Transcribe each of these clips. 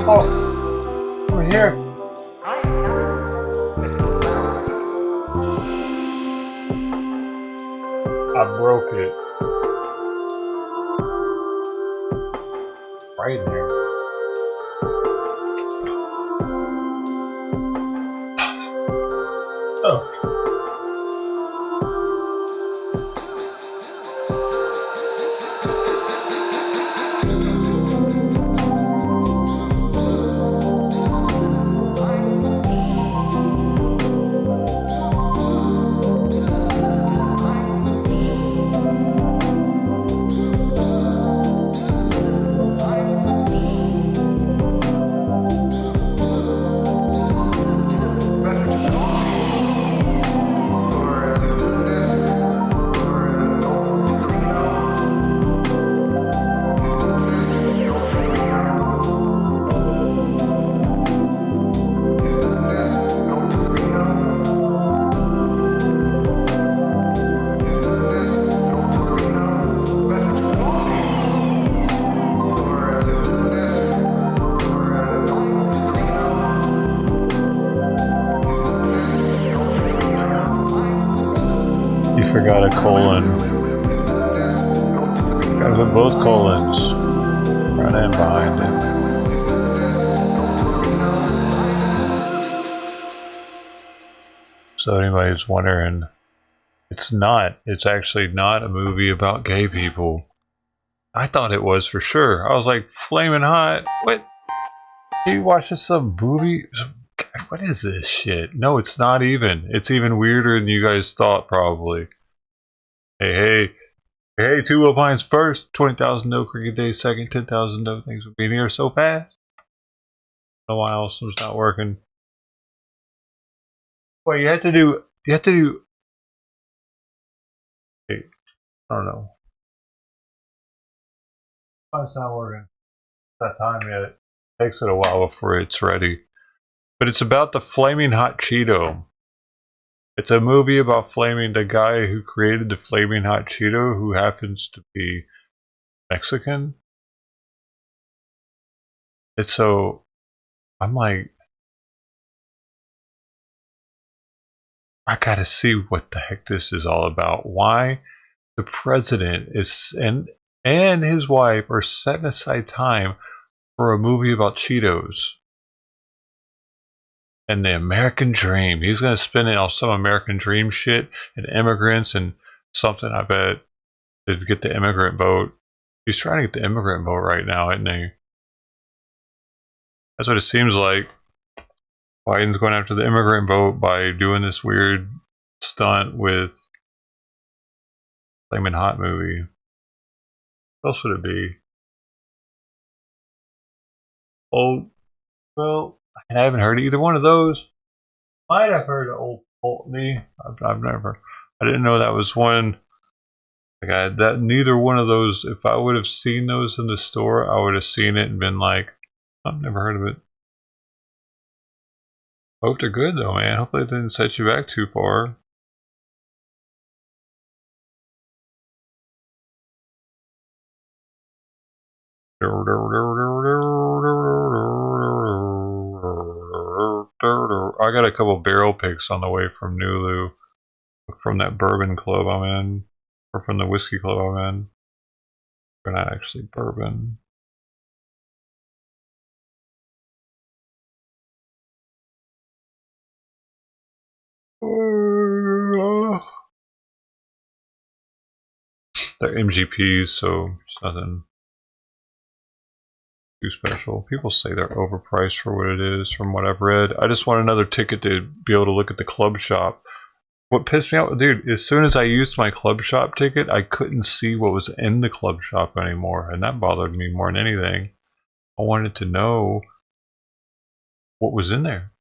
Oh, over here. I broke it. Right in there. Oh. You forgot a colon. Gotta put both colons. Front and behind it. So anybody's wondering, it's not. It's actually not a movie about gay people. I thought it was for sure. I was like, Flamin' Hot? What? You watching some movie? What is this shit? No, it's not even. It's even weirder than you guys thought, probably. Hey, two lines first, 20,000 no cricket days second, 10,000 no things would be here so fast. No why else was not working. Wait, you have to do, hey, I don't know. Why it's not working? It's not time yet. It takes it a while before it's ready. But it's about the Flaming Hot Cheeto. It's a movie about Flaming, the guy who created the Flaming Hot Cheeto, who happens to be Mexican. It's so, I'm like, I gotta see what the heck this is all about. Why the president is and his wife are setting aside time for a movie about Cheetos and the American dream. He's gonna spin it on some American dream shit and immigrants and something. I bet to get the immigrant vote. He's trying to get the immigrant vote right now, isn't he? That's what it seems like. Biden's going after the immigrant vote by doing this weird stunt with Flamin' Hot movie. What else would it be? Oh, well, I haven't heard either one of those. Might have heard of Old Pulteney. I've never. I didn't know that was one. Like that neither one of those. If I would have seen those in the store, I would have seen it and been like, I've never heard of it. Hope they're good though, man. Hopefully it didn't set you back too far. I got a couple barrel picks on the way from Nulu, from that bourbon club I'm in, or from the whiskey club I'm in. They're not actually bourbon. They're MGPs, so it's nothing too special. People say they're overpriced for what it is, from what I've read. I just want another ticket to be able to look at the club shop. What pissed me off, dude, as soon as I used my club shop ticket, I couldn't see what was in the club shop anymore, and that bothered me more than anything. I wanted to know what was in there.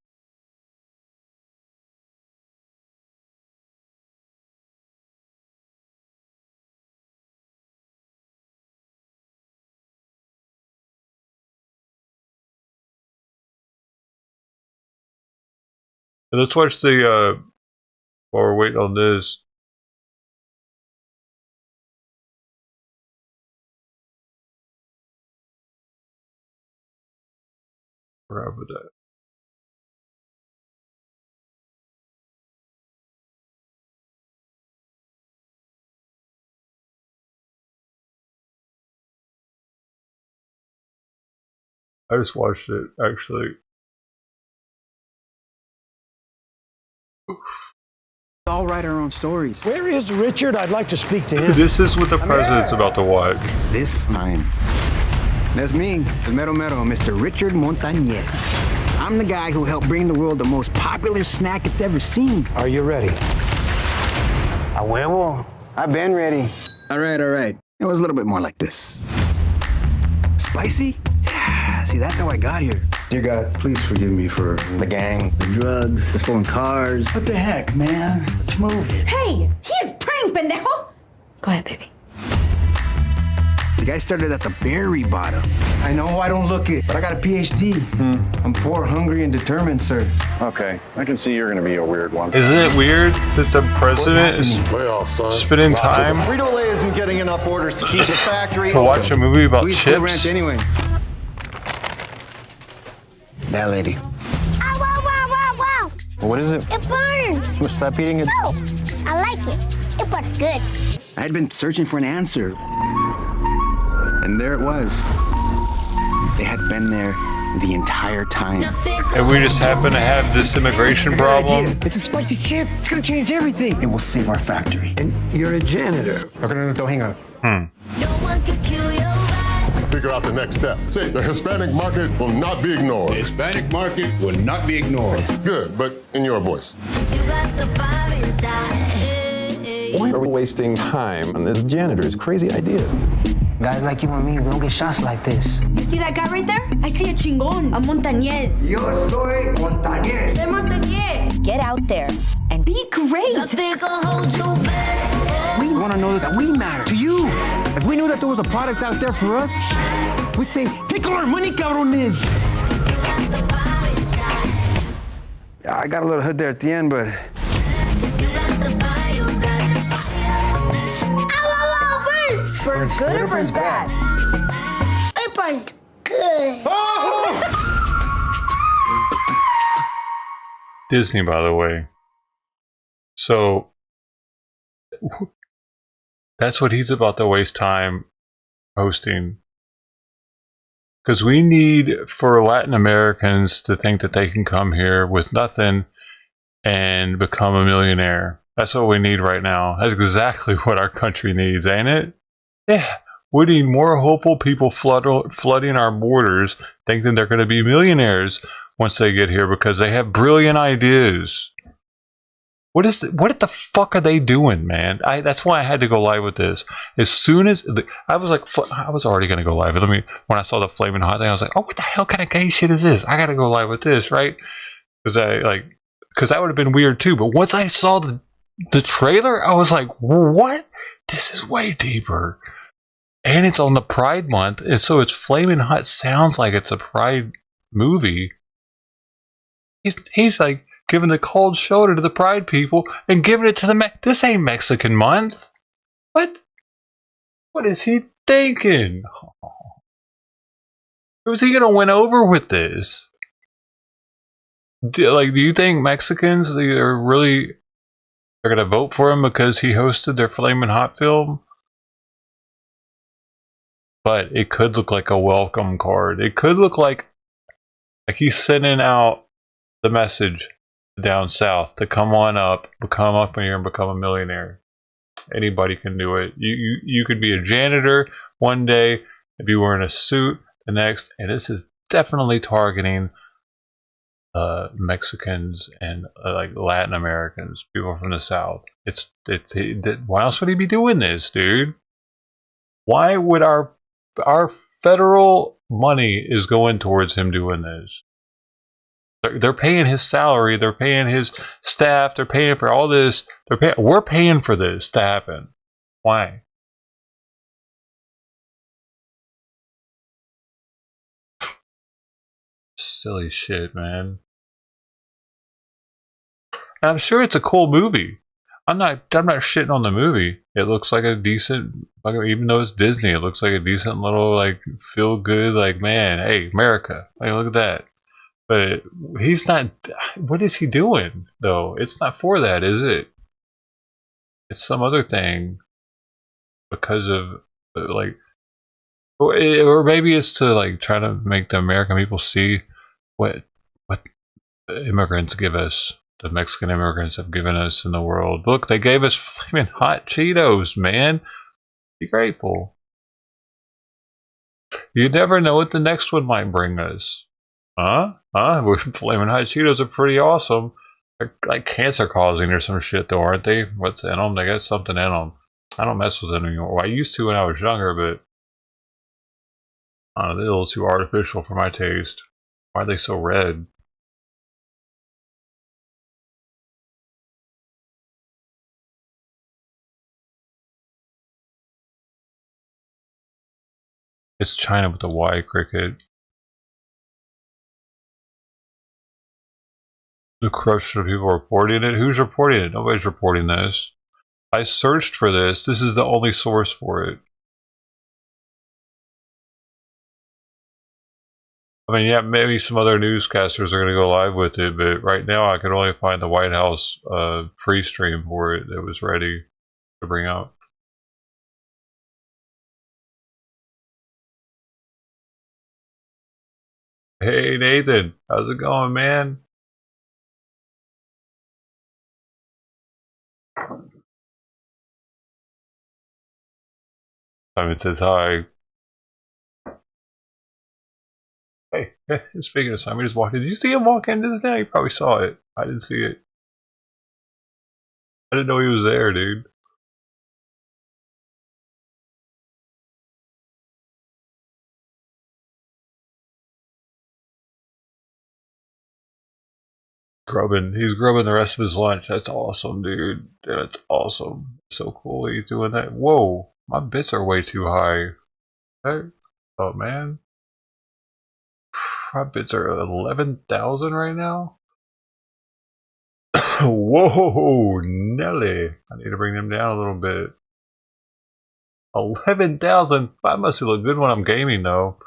Let's watch the, while we're waiting on this, Forever that. I just watched it, actually. All write our own stories. Where is Richard? I'd like to speak to him. This is what the president's about to watch. This time, that's me, the Mero Mero, Mr. Richard Montañez. I'm the guy who helped bring the world the most popular snack it's ever seen. Are you ready? A huevo. I've been ready. All right. It was a little bit more like this. Spicy? Yeah, see, that's how I got here. Dear God, please forgive me for the gang, the drugs, the stolen cars. What the heck, man? Let's move it. Hey, he's praying, pendejo. Go ahead, baby. The guy started at the very bottom. I know I don't look it, but I got a PhD. I'm poor, hungry, and determined, sir. Okay, I can see you're gonna be a weird one. Isn't it weird that the president is spending time Frito-Lay isn't getting enough orders to keep the factory to watch a movie about Who's Cool Ranch chips? anyway? That lady. Wow, wow, wow, wow. What is it? It burns. Stop eating it. Oh, I like it. It was good. I had been searching for an answer. And there it was. They had been there the entire time. And we just happen to have this immigration problem. It's a spicy chip. It's gonna change everything. It will save our factory. And you're a janitor. Okay, no, don't hang up. Figure out the next step. Say, the Hispanic market will not be ignored. The Hispanic market will not be ignored. Good, but in your voice. Why are we wasting time on this janitor's crazy idea? Guys like you and me, we don't get shots like this. You see that guy right there? I see a chingon, a montañez. Yo soy Montañez. They're montañez. Get out there and be great. We want to know that we matter to you. If we knew that there was a product out there for us, we'd say, take all our money, cabrones. I got a little hood there at the end, but... Burns good or burns bad? It burned good. Disney, by the way. So that's what he's about to waste time hosting. Because we need for Latin Americans to think that they can come here with nothing and become a millionaire. That's what we need right now. That's exactly what our country needs, ain't it? Yeah. We need more hopeful people flooding our borders, thinking they're going to be millionaires once they get here because they have brilliant ideas. What the fuck are they doing, man? That's why I had to go live with this. As soon as I was like, I was already gonna go live. When I saw the Flamin hot thing, I was like, oh, what the hell kind of gay shit is this? I gotta go live with this, right? Because that would have been weird too. But once I saw the trailer, I was like, what? This is way deeper. And it's on the Pride Month, and so it's Flamin' Hot. Sounds like it's a Pride movie. He's like giving the cold shoulder to the Pride people and giving it to the this ain't Mexican month. What is he thinking? Who's he gonna win over with this? Do you think Mexicans they're gonna vote for him because he hosted their Flamin' Hot film? But it could look like a welcome card. It could look like he's sending out the message down south to come on up, come up here and become a millionaire. Anybody can do it. You could be a janitor one day and be wearing a suit the next, and this is definitely targeting Mexicans and like Latin Americans, people from the south. Why else would he be doing this, dude? Why would our federal money is going towards him doing this? They're paying his salary. They're paying his staff. They're paying for all this. We're paying for this to happen. Why? Silly shit, man. And I'm sure it's a cool movie. I'm not shitting on the movie. It looks like a decent, even though it's Disney, it looks like a decent little feel good. Man, hey, America, look at that. But he's not. What is he doing though? It's not for that, is it? It's some other thing because of like, or maybe it's to like try to make the American people see what immigrants give us. The Mexican immigrants have given us in the world. Look, they gave us flaming hot Cheetos, man. Be grateful. You never know what the next one might bring us. Huh? Flaming hot Cheetos are pretty awesome. They're like cancer causing or some shit though, aren't they? What's in them? They got something in them. I don't mess with them anymore. Well, I used to when I was younger, but they're a little too artificial for my taste. Why are they so red? It's China with the Y, cricket. The corruption of people reporting it? Who's reporting it? Nobody's reporting this. I searched for this. This is the only source for it. I mean, yeah, maybe some other newscasters are going to go live with it, but right now I can only find the White House pre-stream for it that was ready to bring out. Hey, Nathan. How's it going, man? Simon says hi. Hey, speaking of Simon, he just walked in. Did you see him walk in just now? You probably saw it. I didn't see it. I didn't know he was there, dude. He's grubbing the rest of his lunch. That's awesome, dude. That's awesome. So cool he's doing that. Whoa, my bits are way too high. Hey. Oh man. My bits are 11,000 right now. Whoa, Nelly. I need to bring them down a little bit. 11,000. I must look good when I'm gaming though.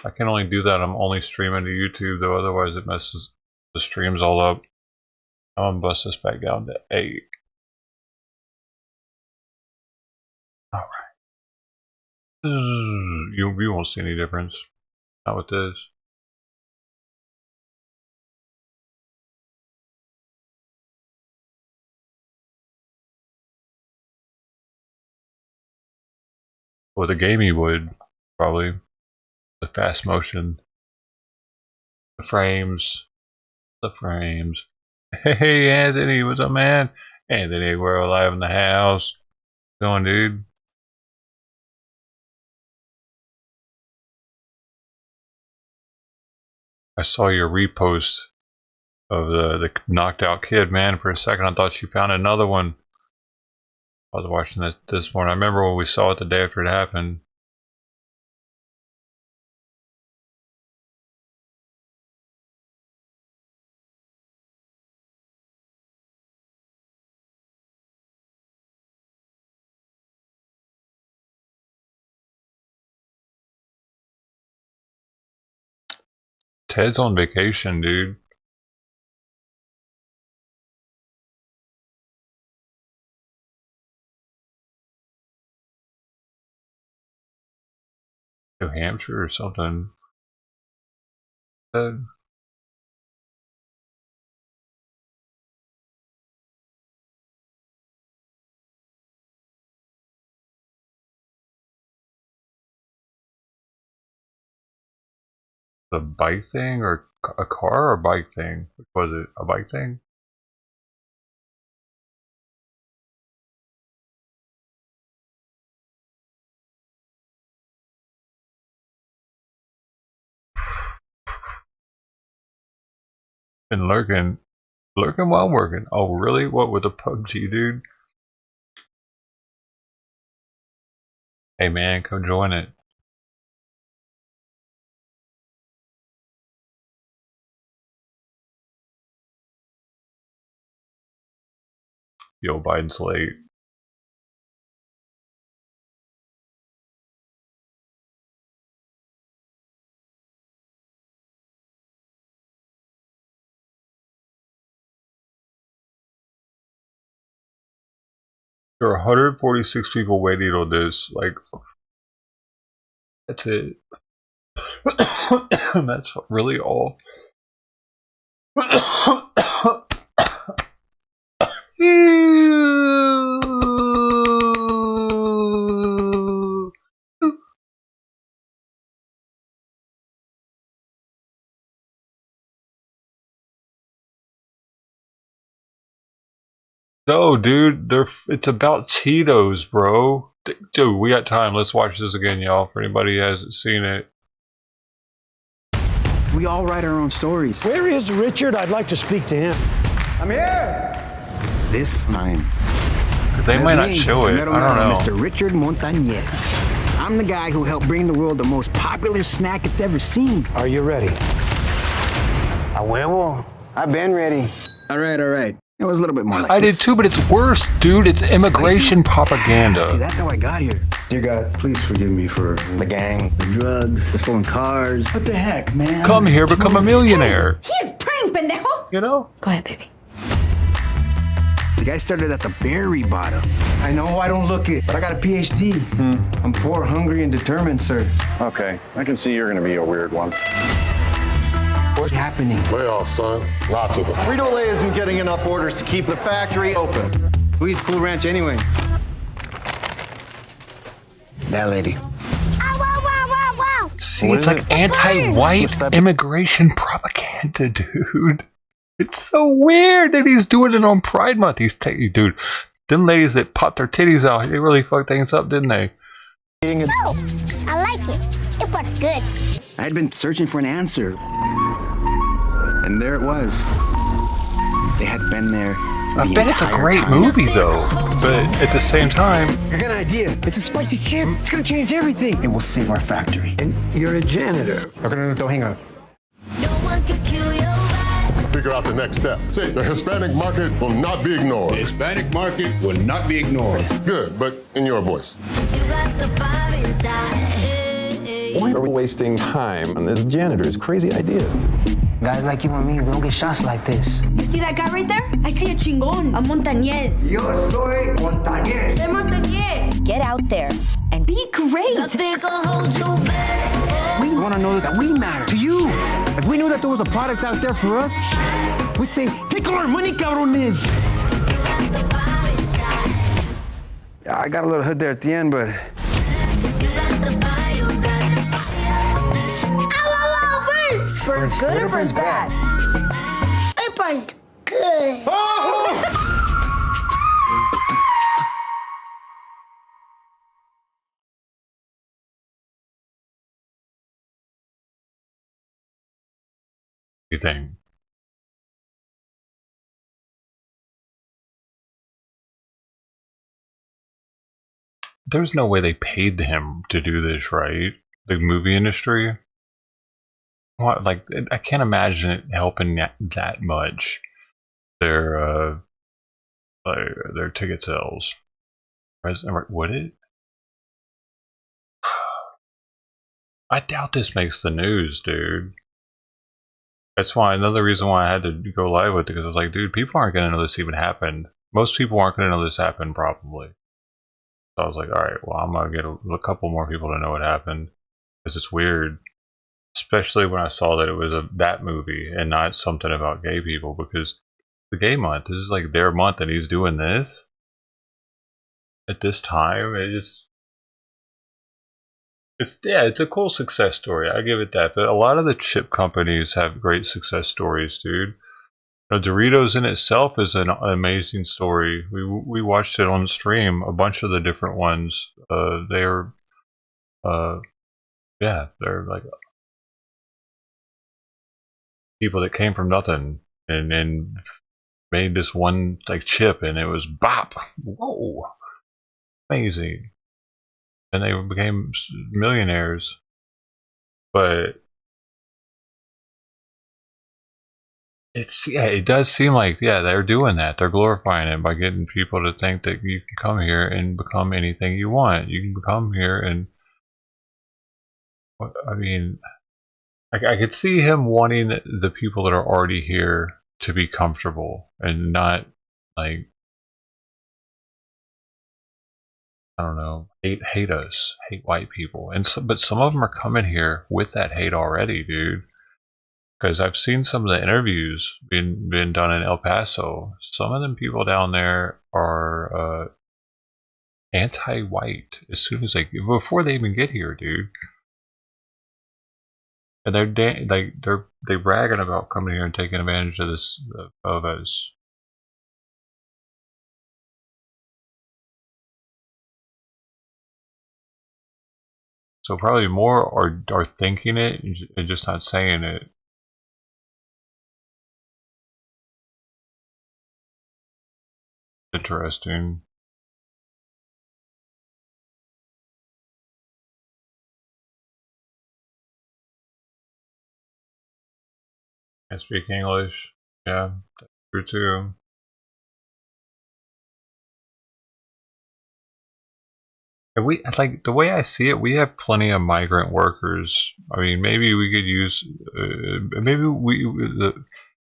I can only do that. I'm only streaming to YouTube though, otherwise it messes the streams all up. I'm gonna bust this back down to 8. Alright. You won't see any difference. Not with this. With a game you would, probably. The fast motion. The frames. The frames. Hey Anthony, what's up man? Anthony, we're alive in the house. Going dude. I saw your repost of the knocked out kid, man. For a second I thought you found another one. I was watching this morning. I remember when we saw it the day after it happened. Ted's on vacation, dude. New Hampshire or something. Ted. The bike thing or a car or bike thing? Which was it? A bike thing? Been lurking while working. Oh really? What with the PubG dude? Hey man, come join it. Yo, Biden's late. There are 146 people waiting on this. Like, that's it. That's really all. No, dude, it's about Cheetos, bro. Dude, we got time. Let's watch this again, y'all. For anybody who hasn't seen it. We all write our own stories. Where is Richard? I'd like to speak to him. I'm here. This time. They might not show it. I don't know. Mr. Richard Montañez. I'm the guy who helped bring the world the most popular snack it's ever seen. Are you ready? A huevo. I've been ready. All right. It was a little bit more like I this. did too, but it's worse, dude. It's immigration propaganda. See, that's how I got here. Dear God, please forgive me for the gang, the drugs, the stolen cars. What the heck, man? Come here, become a millionaire. He's praying, pendejo. You know? Go ahead, baby. The guy started at the very bottom. I know I don't look it, but I got a PhD. I'm poor, hungry, and determined, sir. Okay, I can see you're going to be a weird one. What's happening? Layoffs, son. Lots of them. Frito-Lay isn't getting enough orders to keep the factory open. Who eats Cool Ranch anyway? That lady. Wow. See, it's like anti-white immigration propaganda, dude. It's so weird that he's doing it on Pride Month. Dude, them ladies that popped their titties out, they really fucked things up, didn't they? Oh, I like it. It was good. I had been searching for an answer. And there it was. They had been there. I bet it's a great movie, though. But at the same time, I got an idea. It's a spicy chip. It's gonna change everything. It will save our factory. And you're a janitor. Okay, no, hang on. Figure out the next step. Say, the Hispanic market will not be ignored. The Hispanic market will not be ignored. Good, but in your voice. Why are we wasting time on this janitor's crazy idea? Guys like you and me, we don't get shots like this. You see that guy right there? I see a chingon, a montañez. Yo soy Montañez. Get out there and be great. We want to know that we matter to you. If we knew that there was a product out there for us, we'd say, take all our money, cabrones. Yeah, I got a little hood there at the end, but Burns good or burns bad? It burned good. you think? There's no way they paid him to do this, right? The movie industry? What, like, I can't imagine it helping that much. Their ticket sales. Would it? I doubt this makes the news, dude. That's why another reason why I had to go live with it, because I was like, dude, people aren't gonna know this even happened. Most people aren't gonna know this happened, probably. So I was like, all right, well, I'm gonna get a couple more people to know what happened, because it's weird, especially when I saw that it was that movie and not something about gay people. Because the gay month, this is like their month, and he's doing this at this time. It's a cool success story. I give it that. But a lot of the chip companies have great success stories, dude. You know, Doritos in itself is an amazing story. We watched it on stream. A bunch of the different ones. They're like people that came from nothing and made this one like chip, and it was bop. Whoa, amazing. And they became millionaires. But it does seem like, they're doing that. They're glorifying it by getting people to think that you can come here and become anything you want. You can come here and, I mean, I could see him wanting the people that are already here to be comfortable and not like I don't know, hate us, hate white people, and but some of them are coming here with that hate already, dude. Because I've seen some of the interviews being done in El Paso. Some of them people down there are anti-white as soon as before they even get here, dude. And they're bragging about coming here and taking advantage of this of us. So probably more are thinking it and just not saying it. Interesting. I speak English. Yeah, that's true too. And we like the way I see it. We have plenty of migrant workers. I mean, maybe we could use. Maybe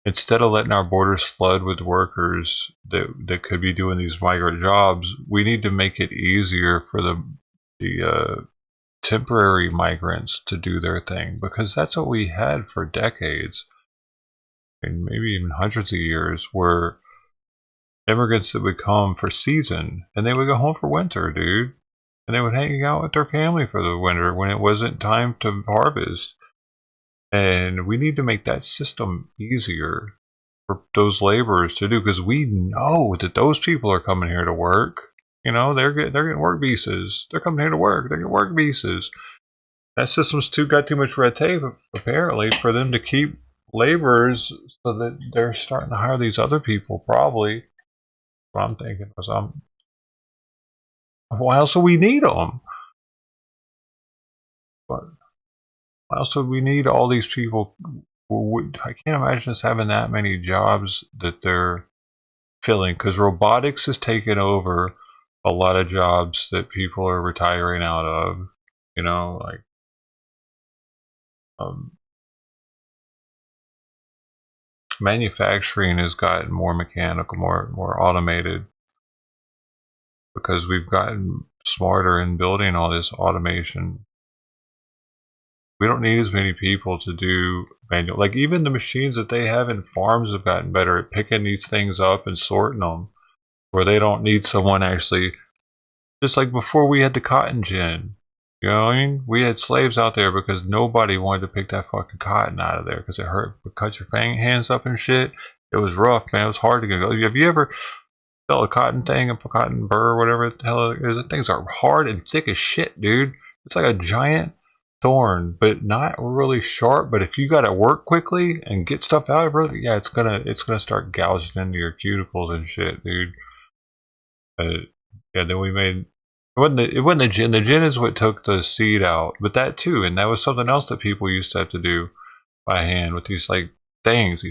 instead of letting our borders flood with workers that could be doing these migrant jobs, we need to make it easier for the temporary migrants to do their thing, because that's what we had for decades, and maybe even hundreds of years, where immigrants that would come for season and they would go home for winter, dude, and they would hang out with their family for the winter when it wasn't time to harvest. And we need to make that system easier for those laborers to do, because we know that those people are coming here to work. You know, they're getting work visas. They're coming here to work. They're getting work visas. That system's got too much red tape, apparently, for them to keep laborers, so that they're starting to hire these other people, probably. What I'm thinking was, why else would we need them? But why else would we need all these people? I can't imagine us having that many jobs that they're filling, because robotics has taken over a lot of jobs that people are retiring out of. You know, like manufacturing has gotten more mechanical, more automated, because we've gotten smarter in building all this automation. We don't need as many people to do manual. Like, even the machines that they have in farms have gotten better at picking these things up and sorting them, where they don't need someone actually. Just like before we had the cotton gin, you know what I mean? We had slaves out there because nobody wanted to pick that fucking cotton out of there because it hurt. It cut your hands up and shit. It was rough, man. It was hard to go. Have you ever felt a cotton thing, a cotton burr, or whatever the hell it is? The things are hard and thick as shit, dude. It's like a giant thorn, but not really sharp. But if you got to work quickly and get stuff out of it, yeah, it's gonna start gouging into your cuticles and shit, dude. Yeah, then we made it wasn't the gin. The gin is what took the seed out, but that too, and that was something else that people used to have to do by hand with these like things,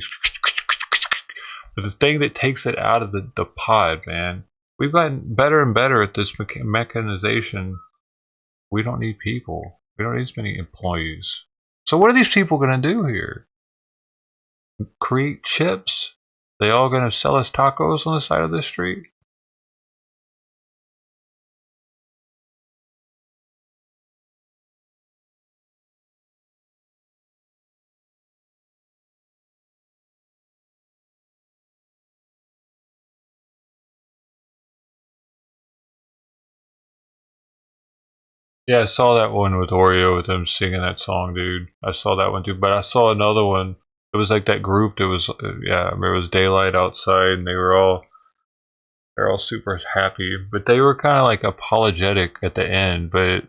with this thing that takes it out of the pod, man. We've gotten better and better at this mechanization. We don't need people. We don't need as many employees. So what are these people going to do here? Create chips? They all going to sell us tacos on the side of the street? Yeah, I saw that one with Oreo with them singing that song, dude. I saw that one too, but I saw another one. It was like that group that was, yeah, I remember it was daylight outside, and they're all super happy, but they were kind of like apologetic at the end, but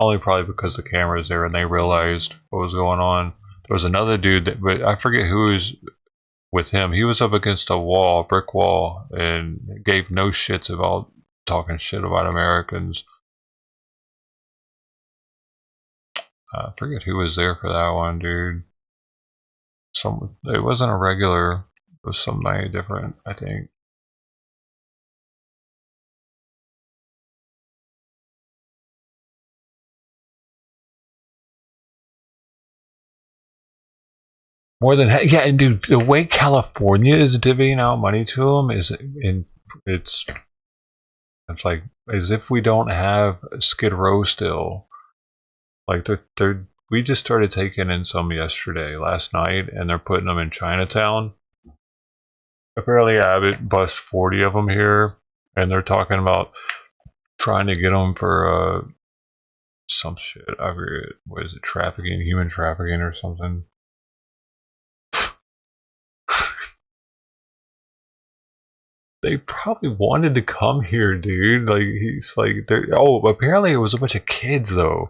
only probably because the camera was there and they realized what was going on. There was another dude but I forget who was with him. He was up against a wall, brick wall, and gave no shits about talking shit about Americans. I forget who was there for that one, dude. It wasn't a regular. It was somebody different, I think. More than yeah, and dude, the way California is divvying out money to them it's It's like as if we don't have Skid Row still. Like we just started taking in some last night, and they're putting them in Chinatown. Apparently, Abbott bust 40 of them here, and they're talking about trying to get them for some shit. I forget, what is it? Trafficking, human trafficking, or something. They probably wanted to come here, dude. Like he's like, oh, apparently it was a bunch of kids though.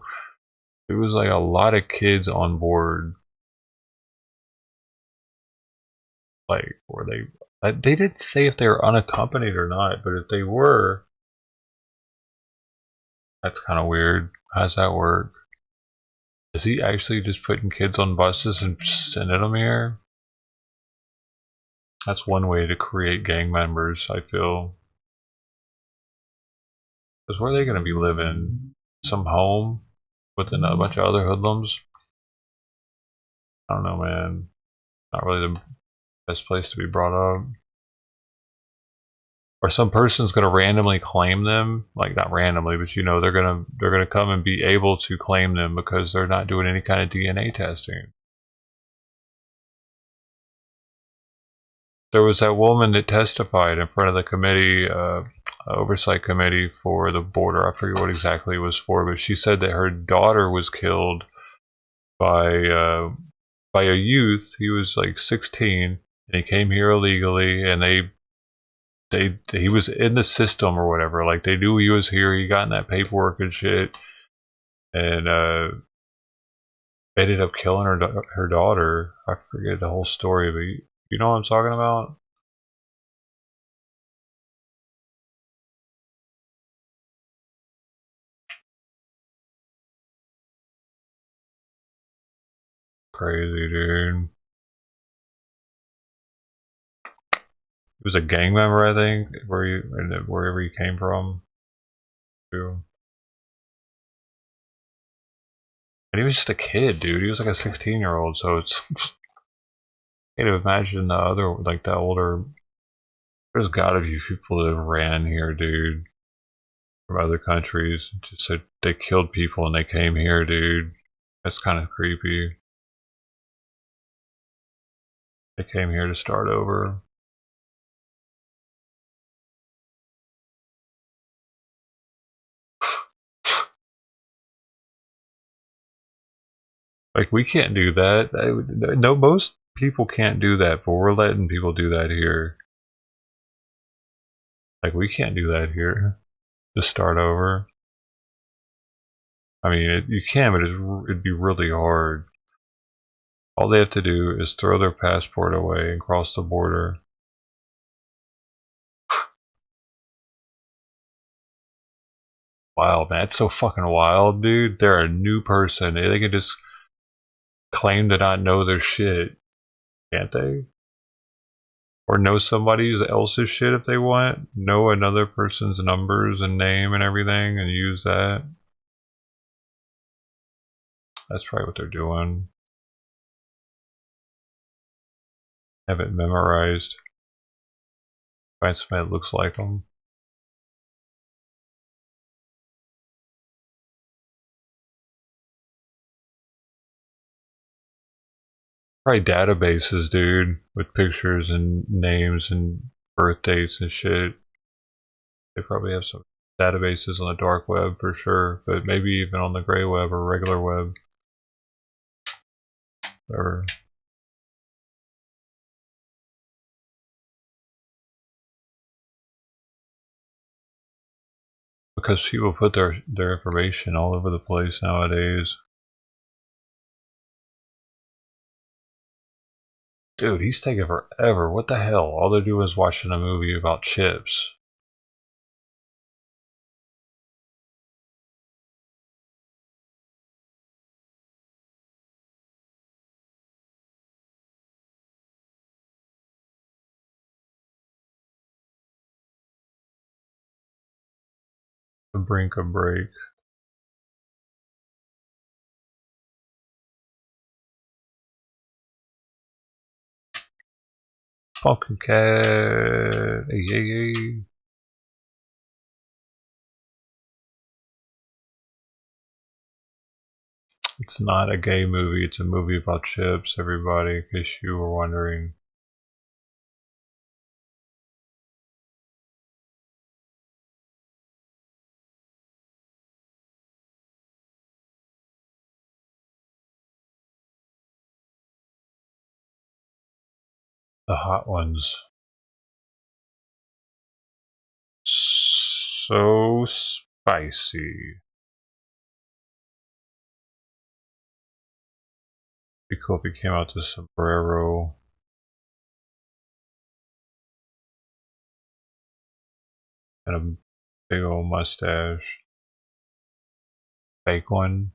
It was like a lot of kids on board. Like, were they didn't say if they were unaccompanied or not, but if they were, that's kind of weird. How's that work? Is he actually just putting kids on buses and sending them here? That's one way to create gang members, I feel. Because where are they going to be living? Some home with a bunch of other hoodlums? I don't know, man. Not really the best place to be brought up. Or some person's going to randomly claim them, like not randomly, but you know they're gonna come and be able to claim them because they're not doing any kind of DNA testing. There was that woman that testified in front of the committee, oversight committee for the border. I forget what exactly it was for, but she said that her daughter was killed by a youth. He was like 16, and he came here illegally, and he was in the system or whatever. Like they knew he was here. He got in that paperwork and shit, and ended up killing her daughter. I forget the whole story, but you know what I'm talking about? Crazy, dude. He was a gang member, I think, wherever he came from. Too. And he was just a kid, dude. He was like a 16-year-old, so it's can't imagine the other, like the older. There's gotta be people that ran here, dude, from other countries. Just said they killed people and they came here, dude. That's kind of creepy. They came here to start over. Like, we can't do that. No, most people can't do that, but we're letting people do that here. Like, we can't do that here. Just start over. I mean, you can, but it'd be really hard. All they have to do is throw their passport away and cross the border. Wild, man. It's so fucking wild, dude. They're a new person. They can just claim to not know their shit, can't they? Or know somebody else's shit if they want. Know another person's numbers and name and everything and use that. That's probably what they're doing. Have it memorized. Find somebody that looks like them. Probably databases, dude, with pictures and names and birth dates and shit. They probably have some databases on the dark web for sure, but maybe even on the gray web or regular web. Or because people put their information all over the place nowadays. Dude, he's taking forever. What the hell? All they're doing is watching a movie about chips. The brink of break. Pumpkin cat. Yay, yay. It's not a gay movie, it's a movie about chips, everybody, in case you were wondering. The hot ones. So spicy. Be cool if he came out to sombrero. And a big old mustache. Fake one.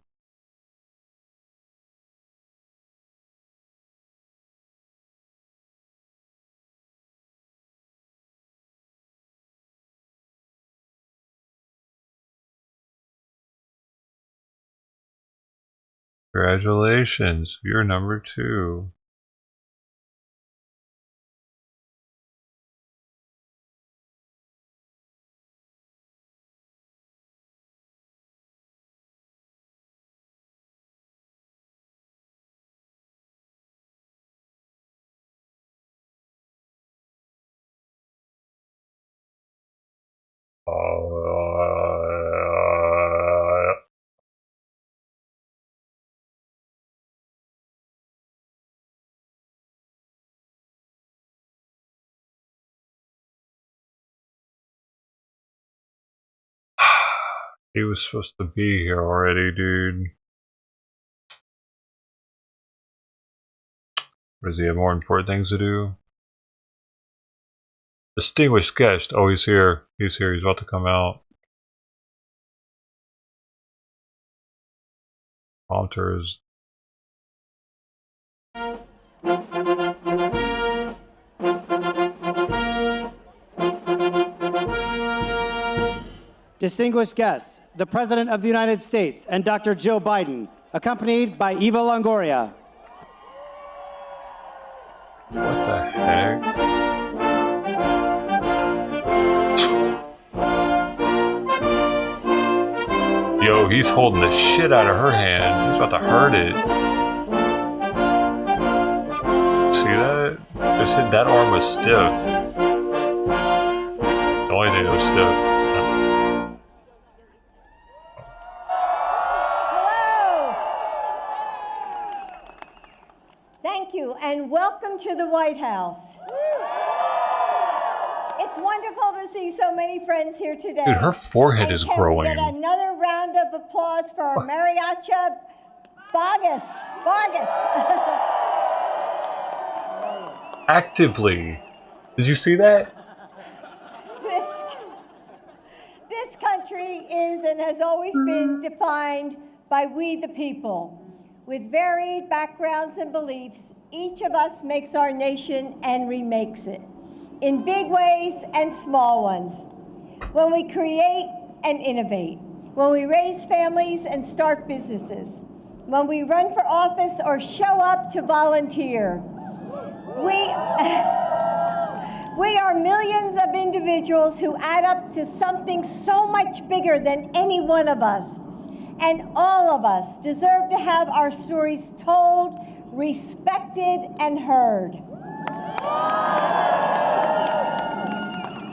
Congratulations, you're number 2. He was supposed to be here already, dude. Does he have more important things to do? Distinguished guest. Oh, he's here. He's here. He's about to come out. Prompter is. Distinguished guests, the President of the United States and Dr. Joe Biden, accompanied by Eva Longoria. What the heck? Yo, he's holding the shit out of her hand. He's about to hurt it. See that? Just hit that arm was stiff. The only thing that was stiff. Thank you, and welcome to the White House. It's wonderful to see so many friends here today. Dude, her forehead is growing. Can we get another round of applause for our Mariacha Vargas? Actively. Did you see that? This country is and has always been defined by we the people. With varied backgrounds and beliefs, each of us makes our nation and remakes it, in big ways and small ones. When we create and innovate, when we raise families and start businesses, when we run for office or show up to volunteer, we are millions of individuals who add up to something so much bigger than any one of us. And all of us deserve to have our stories told, respected, and heard.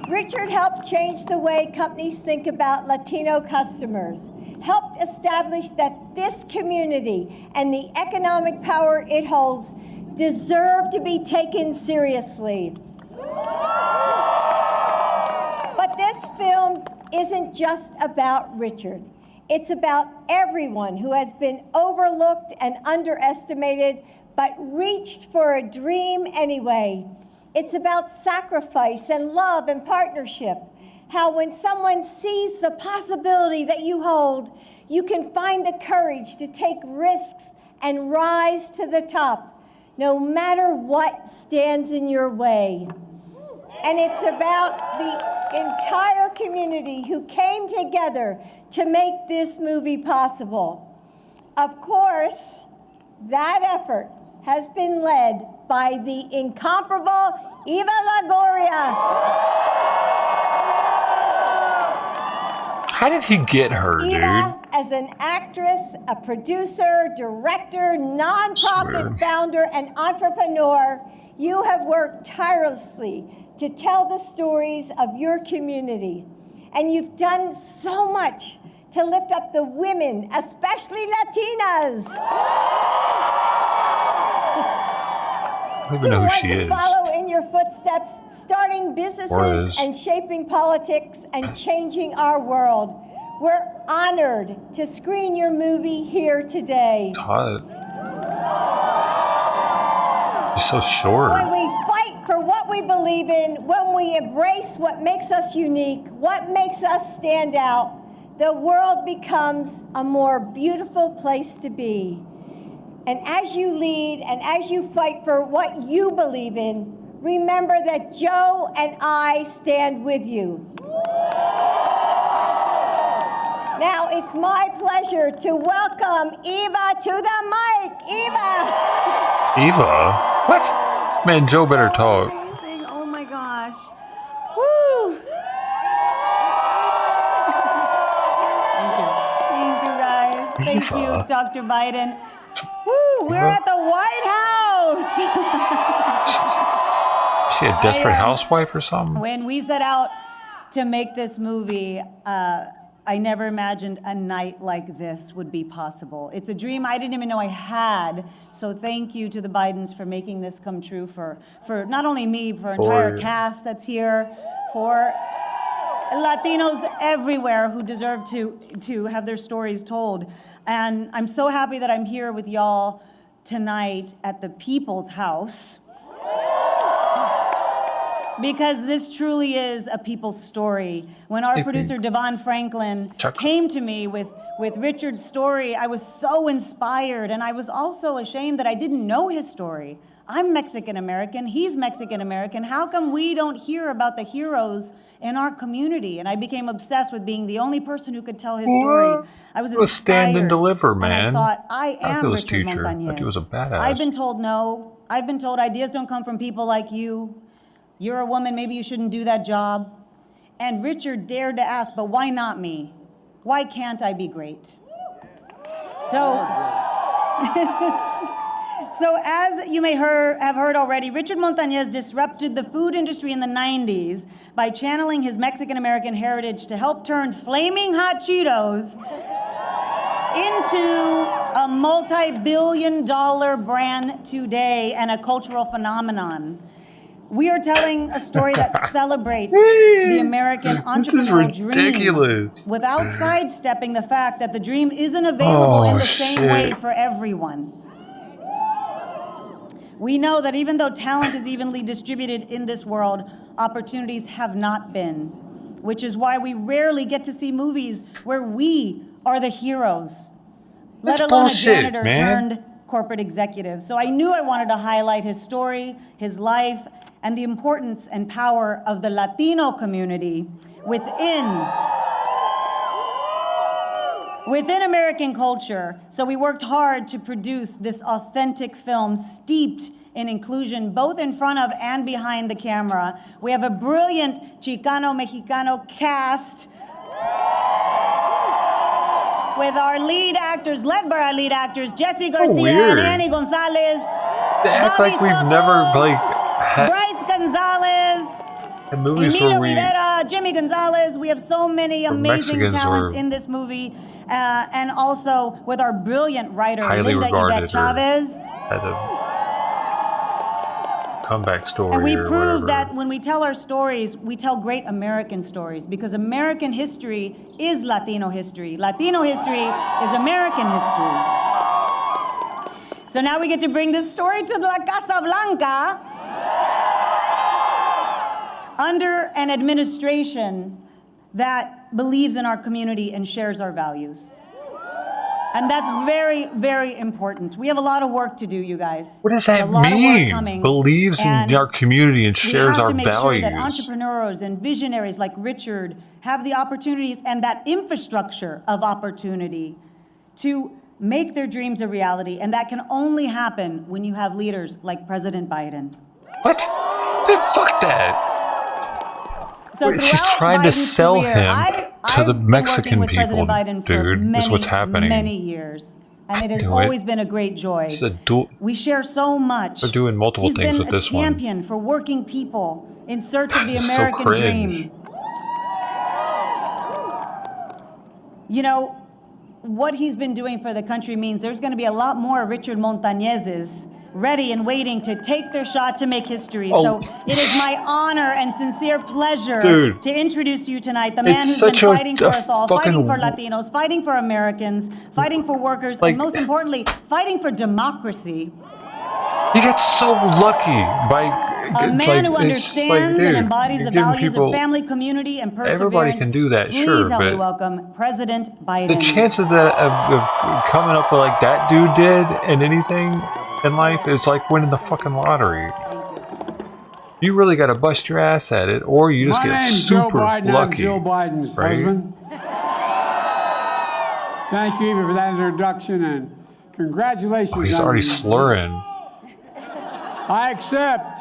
Richard helped change the way companies think about Latino customers, helped establish that this community and the economic power it holds deserve to be taken seriously. But this film isn't just about Richard. It's about everyone who has been overlooked and underestimated, but reached for a dream anyway. It's about sacrifice and love and partnership. How when someone sees the possibility that you hold, you can find the courage to take risks and rise to the top, no matter what stands in your way. And it's about the entire community who came together to make this movie possible. Of course, that effort has been led by the incomparable Eva Longoria. How did he get her, Eva, dude? as an actress, a producer, director, nonprofit founder, and entrepreneur, you have worked tirelessly to tell the stories of your community. And you've done so much to lift up the women, especially Latinas. I don't even know who she is. Follow in your footsteps, starting businesses and shaping politics and changing our world. We're honored to screen your movie here today. It's hot. It's so short. When we fight for what we believe in, when we embrace what makes us unique, what makes us stand out, the world becomes a more beautiful place to be. And as you lead and as you fight for what you believe in, remember that Joe and I stand with you. Now it's my pleasure to welcome Eva to the mic. Eva! Eva? What? Man, Joe better talk. Amazing. Oh my gosh. Woo! Thank you guys. Thank you, Dr. Biden. Woo! We're at the White House. Is she a desperate housewife or something? When we set out to make this movie, I never imagined a night like this would be possible. It's a dream I didn't even know I had. So thank you to the Bidens for making this come true for not only me, for entire cast that's here, for Latinos everywhere who deserve to have their stories told. And I'm so happy that I'm here with y'all tonight at the People's House, because this truly is a people's story. When our producer, Devon Franklin, came to me with Richard's story, I was so inspired, and I was also ashamed that I didn't know his story. I'm Mexican-American, he's Mexican-American. How come we don't hear about the heroes in our community? And I became obsessed with being the only person who could tell his story. I was inspired. Stand and deliver, man. And I thought, I am Richard Montañez. I thought he was a badass. I've been told no. I've been told ideas don't come from people like you. You're a woman, maybe you shouldn't do that job. And Richard dared to ask, but why not me? Why can't I be great? So as you may have heard already, Richard Montañez disrupted the food industry in the 90s by channeling his Mexican-American heritage to help turn flaming hot Cheetos into a multi-billion-dollar brand today and a cultural phenomenon. We are telling a story that celebrates the American entrepreneurial dream without sidestepping the fact that the dream isn't available in the same way for everyone. We know that even though talent is evenly distributed in this world, opportunities have not been, which is why we rarely get to see movies where we are the heroes, let alone a janitor turned corporate executive. So I knew I wanted to highlight his story, his life, and the importance and power of the Latino community within American culture. So we worked hard to produce this authentic film steeped in inclusion, both in front of and behind the camera. We have a brilliant Chicano-Mexicano cast with our lead actors, led by our lead actors, Jesse Garcia and Annie Gonzalez. They act like we've never, Bryce Gonzalez, Emilio Rivera, Jimmy Gonzalez. We have so many amazing talents in this movie. And also with our brilliant writer, Linda Yvette Chavez. Comeback story. And we prove that when we tell our stories, we tell great American stories, because American history is Latino history. Latino history is American history. So now we get to bring this story to La Casa Blanca under an administration that believes in our community and shares our values. And that's very, very important. We have a lot of work to do, you guys. What does that mean? Believes in our community and shares our values. We have to make sure that entrepreneurs and visionaries like Richard have the opportunities and that infrastructure of opportunity to make their dreams a reality. And that can only happen when you have leaders like President Biden. What? Fuck that. So she's trying to sell him to the I've been Mexican working with people, President Biden for dude, is what's happening. many years. And it has knew always it. been a great joy. It's a dual. We share so much. They're doing multiple He's things been with a this one. champion for working people in search of the This is so American cringe. dream. You know, what he's been doing for the country means there's going to be a lot more Richard Montañez's ready and waiting to take their shot to make history. Oh. So it is my honor and sincere pleasure Dude. to introduce to you tonight the man It's who's been such a- fighting for a us all, fucking- fighting for Latinos, fighting for Americans, fighting for workers, Like- and most importantly, fighting for democracy. He got so lucky by A man who understands and embodies the values of family, community, and perseverance. Everybody can do that, Please sure, help me but welcome President Biden. the chances that of coming up with like that dude did in anything in life is like winning the fucking lottery. You really got to bust your ass at it, or you just My get name's super Joe Biden. lucky. I'm Joe Biden's right? husband. Thank you Eva, for that introduction, and congratulations. Oh, he's on already the- slurring. I accept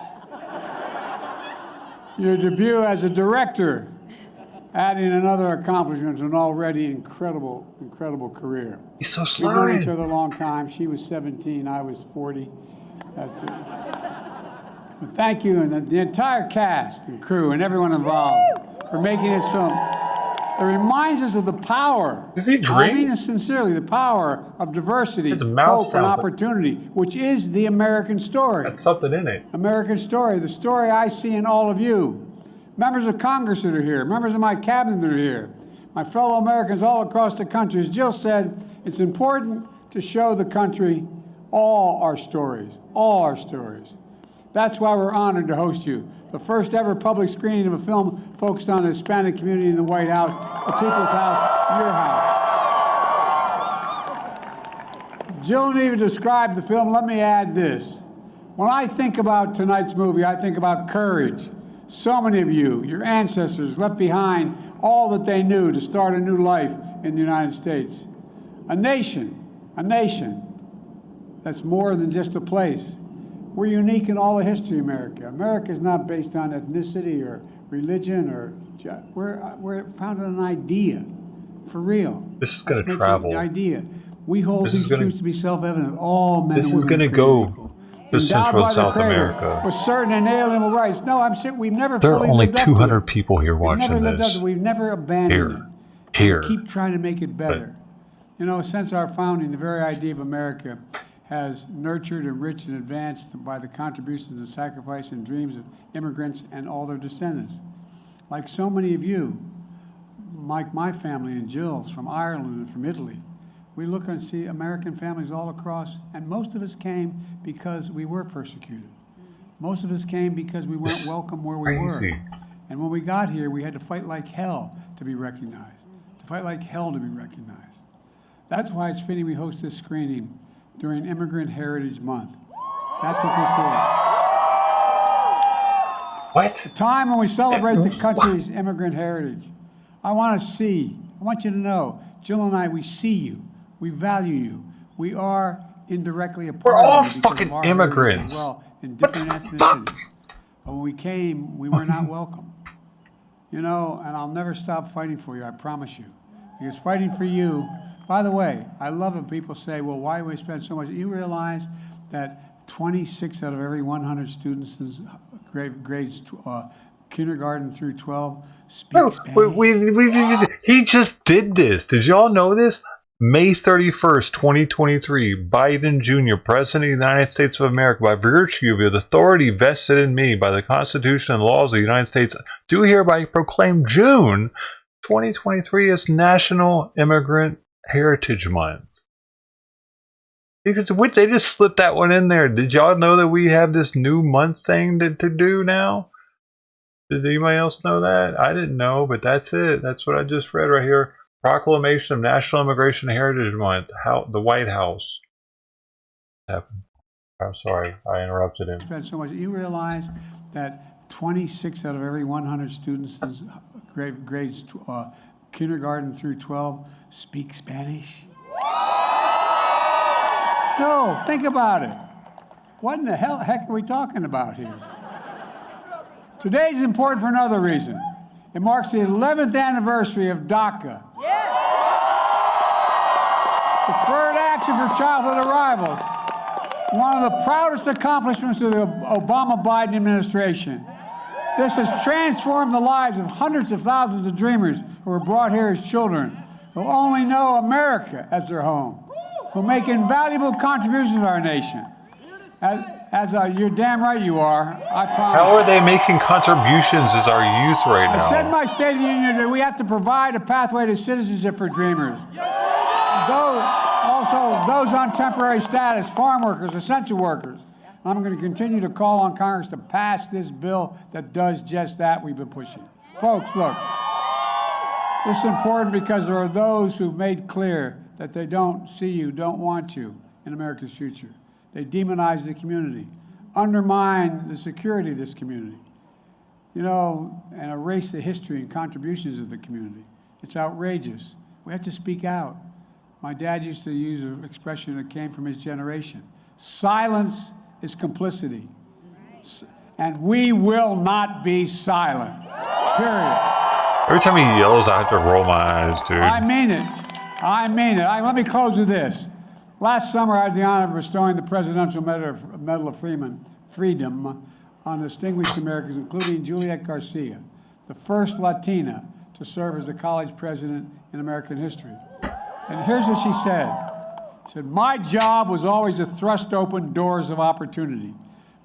your debut as a director, adding another accomplishment to an already incredible career. He's so We've known each slurring. other a long time. She was 17, I was 40. That's it. But thank you and the entire cast and crew and everyone involved for making this film. It reminds us of the power. Does he I drink? mean it sincerely, the power of diversity, His mouth hope, and sounds like- opportunity, which is the American story. That's something in it. American story, the story I see in all of you. Members of Congress that are here, members of my cabinet that are here, my fellow Americans all across the country. As Jill said, it's important to show the country all our stories, all our stories. That's why we're honored to host you. The first ever public screening of a film focused on the Hispanic community in the White House, the People's House, your house. Jill and Eva described the film. Let me add this. When I think about tonight's movie, I think about courage. So many of you, your ancestors, left behind all that they knew to start a new life in the United States. A nation that's more than just a place. We're unique in all of history, America. America is not based on ethnicity or religion or we're founded on an idea, for real. This is going That's to makes it travel. an idea. We hold This these is gonna- truths to be self-evident. All men This and is women going to are created go equal. to Endowed Central by and the South Creator America. with certain inalienable rights. No, I'm saying we've never There are fully only lived up to 200 it. people here We've watching never lived up this. to it. We've never abandoned it. Here. We keep trying to make it better. You know, since our founding, the very idea of America has nurtured, enriched, and advanced by the contributions and sacrifice and dreams of immigrants and all their descendants. Like so many of you, like my family and Jill's from Ireland and from Italy, we look and see American families all across, and most of us came because we were persecuted. Most of us came because we weren't welcome where we were. And when we got here, we had to fight like hell to be recognized, to fight like hell to be recognized. That's why it's fitting we host this screening during Immigrant Heritage Month. That's what this is. What? A time when we celebrate the country's immigrant heritage. I want you to know, Jill and I, we see you, we value you. We are indirectly a part We're all of you because fucking of our heritage immigrants. as well, in different ethnicities. But when we came, we were not welcome. You know, and I'll never stop fighting for you, I promise you. Because fighting for you, by the way, I love when people say, well, why do we spend so much? You realize that 26 out of every 100 students in grades kindergarten through 12 speak Spanish. He just did this. Did y'all know this? May 31st, 2023, Biden Jr., President of the United States of America, by virtue of the authority vested in me by the Constitution and laws of the United States, do hereby proclaim June 2023 as National Immigrant Heritage Month. They just slipped that one in there. Did y'all know that we have this new month thing to do now? Did anybody else know that? I didn't know, but that's it. That's what I just read right here. Proclamation of National Immigration Heritage Month. The White House. Happened. I'm sorry, I interrupted him. Spend so much. You realize that 26 out of every 100 students in grades kindergarten through 12 speak Spanish? No, think about it. What in the heck are we talking about here? Today is important for another reason. It marks the 11th anniversary of DACA. Deferred action for childhood arrivals. One of the proudest accomplishments of the Obama-Biden administration. This has transformed the lives of hundreds of thousands of dreamers who were brought here as children, who only know America as their home, who make invaluable contributions to our nation. You're damn right you are, I promise. How are they making contributions as our youth right now? I said in my State of the Union that we have to provide a pathway to citizenship for dreamers. Those on temporary status, farm workers, essential workers. I'm going to continue to call on Congress to pass this bill that does just that we've been pushing. Folks, look, this is important because there are those who've made clear that they don't see you, don't want you in America's future. They demonize the community, undermine the security of this community, and erase the history and contributions of the community. It's outrageous. We have to speak out. My dad used to use an expression that came from his generation. Silence is complicity. And we will not be silent. Period. Every time he yells, I have to roll my eyes, dude. I mean it. Let me close with this. Last summer, I had the honor of bestowing the Presidential Medal of Freedom on distinguished Americans, including Juliet Garcia, the first Latina to serve as a college president in American history. And here's what she said. She said, my job was always to thrust open doors of opportunity.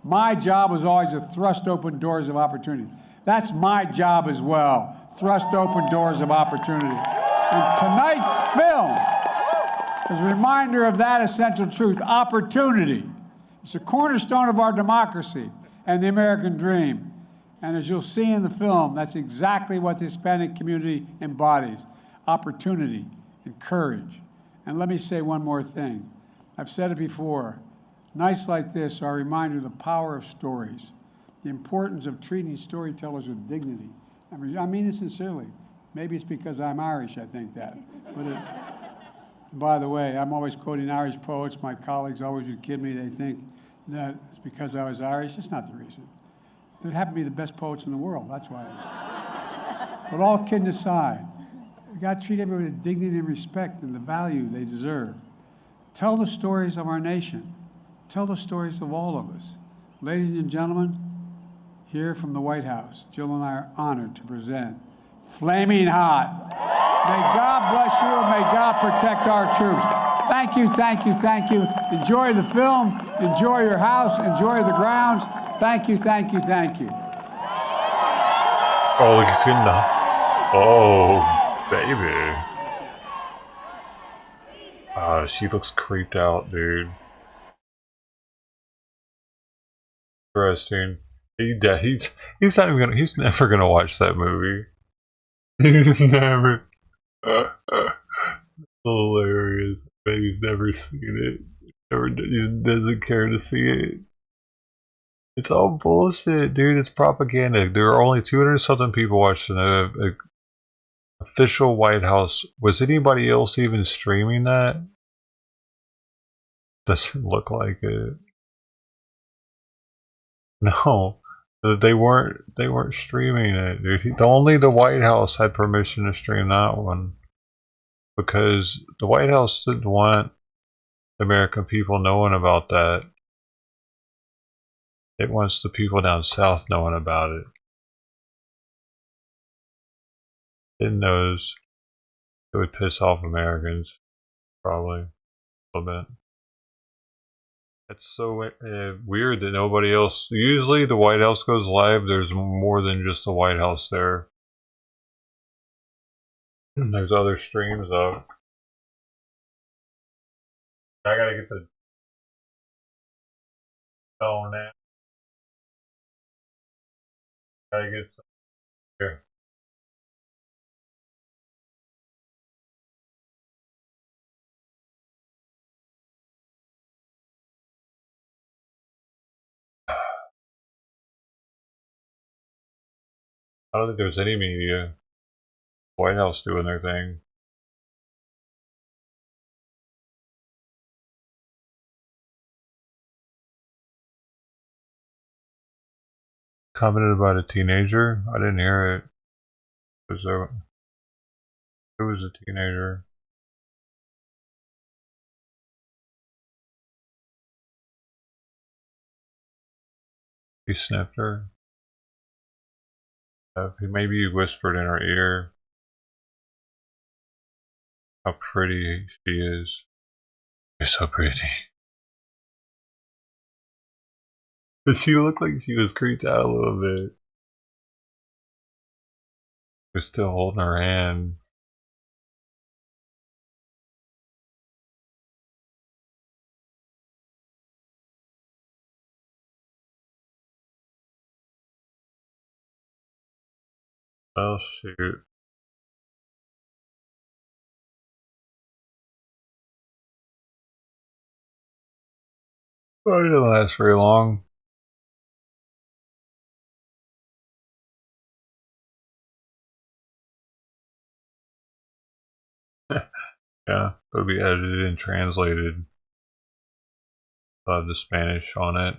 My job was always to thrust open doors of opportunity. That's my job as well, thrust open doors of opportunity. And tonight's film is a reminder of that essential truth, opportunity. It's a cornerstone of our democracy and the American dream. And as you'll see in the film, that's exactly what the Hispanic community embodies, opportunity and courage. And let me say one more thing. I've said it before. Nights like this are a reminder of the power of stories, the importance of treating storytellers with dignity. I mean it sincerely. Maybe it's because I'm Irish, I think that. By the way, I'm always quoting Irish poets. My colleagues always would kid me. They think that it's because I was Irish. It's not the reason. They happen to be the best poets in the world. That's why. But all kidding aside, we got to treat everybody with dignity and respect and the value they deserve. Tell the stories of our nation. Tell the stories of all of us. Ladies and gentlemen, here from the White House, Jill and I are honored to present Flamin' Hot. May God bless you and may God protect our troops. Thank you, thank you, thank you. Enjoy the film, enjoy your house, enjoy the grounds. Thank you, thank you, thank you. Oh, look, it's getting the... Oh, baby. She looks creeped out, dude. Interesting. He's not even gonna, he's never gonna watch that movie. He's never. Hilarious. But he's never seen it. He doesn't care to see it. It's all bullshit, dude. It's propaganda. There are only 200-something people watching the official White House. Was anybody else even streaming that? Doesn't look like it. No, they weren't streaming it, dude. Only the White House had permission to stream that one, because the White House didn't want the American people knowing about that. It wants the people down south knowing about it. It knows it would piss off Americans, probably a little bit. It's so weird that nobody else... Usually the White House goes live, there's more than just the White House there. There's other streams up. I gotta get the phone now. Gotta get some here. I don't think there's any media. White House doing their thing. Commented about a teenager? I didn't hear it. Was there? Who was a teenager? He sniffed her. Maybe he whispered in her ear how pretty she is. You're so pretty. But she looked like she was creeped out a little bit. Was still holding her hand. Oh shoot. Well, it didn't last very long. Yeah, it'll be edited and translated. I'll have the Spanish on it.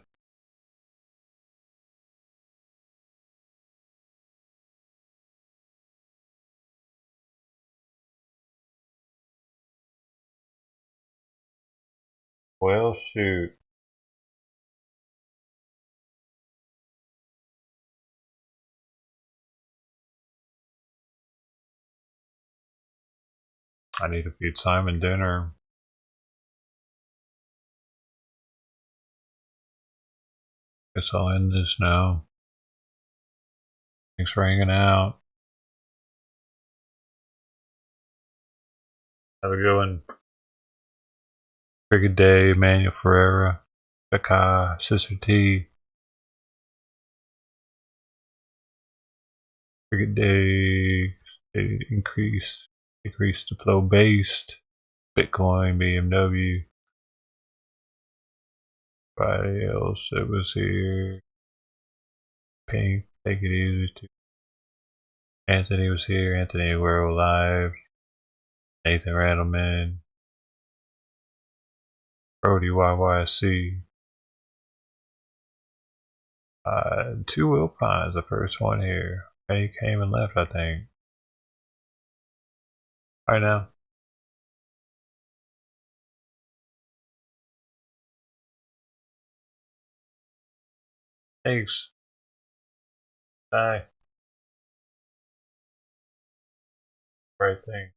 Well, shoot. I need to feed Simon dinner. Guess I'll end this now. Thanks for hanging out. Have a good one. Cricket Day, Manuel Ferreira, Saka, Sister T. Cricket Day, decrease the flow based. Bitcoin, BMW. Everybody else that was here. Pink, take it easy too. Anthony was here. Anthony, we're alive. Nathan Randleman. Brody YYC. Two Will Pines, the first one here. He came and left, I think. Alright now. Thanks. Bye. Right thing.